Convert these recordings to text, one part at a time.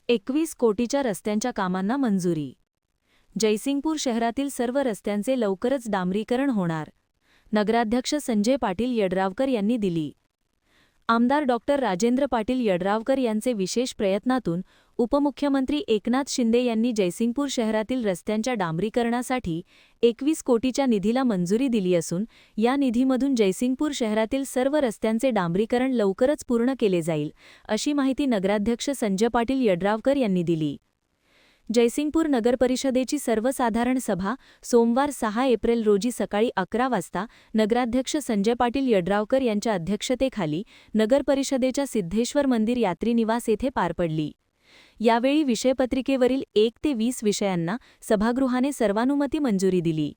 21 कोटीच्या रस्त्यांच्या कामांना मंजुरी. जयसिंगपूर शहरातील सर्व रस्त्यांचे लवकरच डांबरीकरण होणार. नगराध्यक्ष संजय पाटील यड्रावकर यांनी दिली. आमदार डॉक्टर राजेंद्र पाटील यड्रावकर यांचे विशेष प्रयत्नातून उपमुख्यमंत्री एकनाथ शिंदे यांनी जयसिंगपूर शहरातील रस्त्यांच्या डांबरीकरणासाठी 21 कोटीच्या निधीला मंजुरी दिली असून या निधीमधून जयसिंगपूर शहरातील सर्व रस्त्यांचे डांबरीकरण लवकरच पूर्ण केले जाईल, अशी माहिती नगराध्यक्ष संजय पाटील यड्रावकर यांनी दिली. जयसिंगपूर नगरपरिषदेची सर्वसाधारण सभा सोमवार 6 एप्रिल रोजी सकाळी 11 वाजता नगराध्यक्ष संजय पाटील यड्रावकर यांच्या अध्यक्षतेखाली नगरपरिषदेच्या सिद्धेश्वर मंदिर यात्रीनिवास येथे पार पडली. यावेळी विषयपत्रिकेवरील 1 ते 20 विषयांना सभागृहाने सर्वानुमती मंजुरी दिली.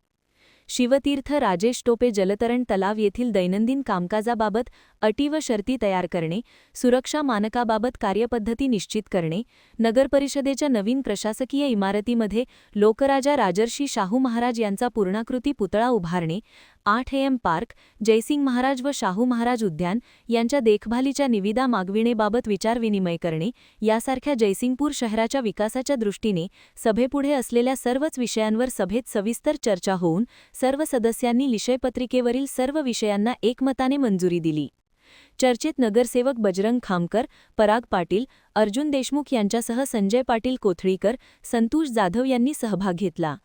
शिवतीर्थ राजेश टोपे जलतरण तलाव येथील दैनंदिन कामकाजाबाबत अटी व शर्ती तयार करणे, सुरक्षा मानकाबाबत कार्यपद्धती निश्चित करणे, नगरपरिषदेच्या नवीन प्रशासकीय इमारतीमध्ये लोकराजा राजर्षी शाहू महाराज यांचा पूर्णाकृती पुतळा उभारणे, 8 AM पार्क, जयसिंग महाराज व शाहू महाराज उद्यान यांच्या देखभालीच्या निविदा मागविणेबाबत विचारविनिमय करणे यासारख्या जयसिंगपूर शहराच्या विकासाच्या दृष्टीने सभेपुढे असलेल्या सर्वच विषयांवर सभेत सविस्तर चर्चा होऊन सर्व सदस्यांनी विषयपत्रिकेवरील सर्व विषयांना एकमताने मंजुरी दिली. चर्चेत नगरसेवक बजरंग खामकर, पराग पाटील, अर्जुन देशमुख यांच्यासह संजय पाटील कोथळीकर, संतोष जाधव यांनी सहभाग घेतला.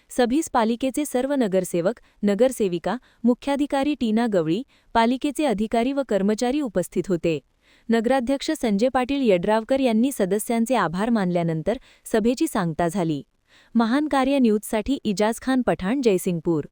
सभीस पालिकेचे सर्व नगरसेवक, नगरसेविका, मुख्याधिकारी टीना गवळी, पालिकेचे अधिकारी व कर्मचारी उपस्थित होते. नगराध्यक्ष संजय पाटील यड्रावकर यांनी सदस्यांचे आभार मानल्यानंतर सभेची सांगता झाली. महान कार्य न्यूजसाठी इजाज खान पठाण, जयसिंगपूर.